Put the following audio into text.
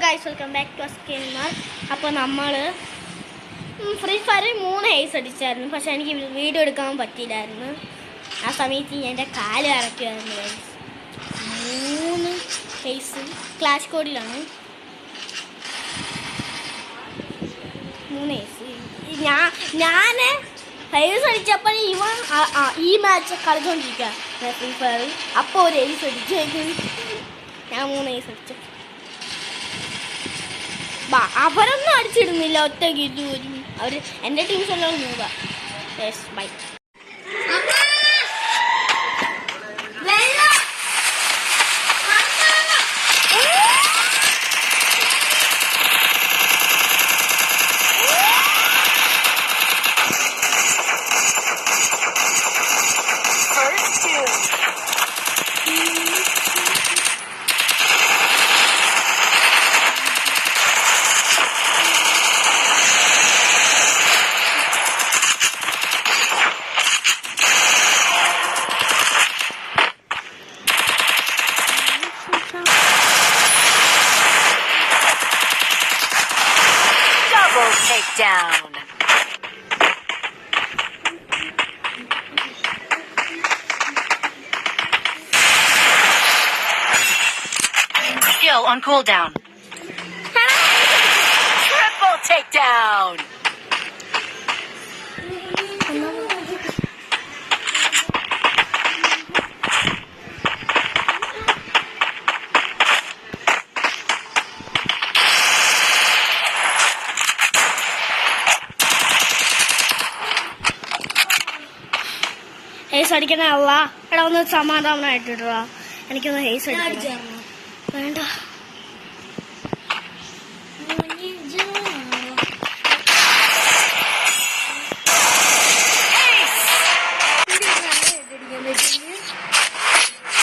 Guys welcome back to അസ്കേമാർ. അപ്പോൾ നമ്മൾ ഫ്രീ ഫയർ 3 ഹെയ്സ് അടിച്ചായിരുന്നു. പക്ഷെ എനിക്ക് വീഡിയോ എടുക്കാൻ പറ്റിയില്ലായിരുന്നു. ആ സമയത്ത് എൻ്റെ കാല് കറക്കുമായിരുന്നു ഗൈസ്. 3 ഹെയ്സ് ക്ലാഷ് കോഡിലാണ്. 3 ഹെയ്സ് ഞാൻ ഹെയ്സ് അടിച്ചപ്പോൾ ഇവൻ ഈ മാച്ച് കളിച്ചുകൊണ്ടിരിക്കുക ഫ്രീ ഫയർ. അപ്പോൾ ഒരു ഹെയ്സ് അടിച്ചു. ഞാൻ 3 ഹെയ്സ് അടിച്ചു. അവരൊന്നും അടിച്ചിടുന്നില്ല, ഒറ്റയ്ക്ക് ഇതുവരും. അവർ എൻ്റെ ടീംസ് എല്ലാം നോക്കുക. Bye. Takedown. Skill on cooldown. Triple takedown. ഹെയ്സ് അടിക്കണേ അല്ല. എടാ ഒന്ന് സമാധാനമായിട്ടിട്ടാ, എനിക്കൊന്ന് ഹെയ്സ് അടിക്കണം. വേണ്ട.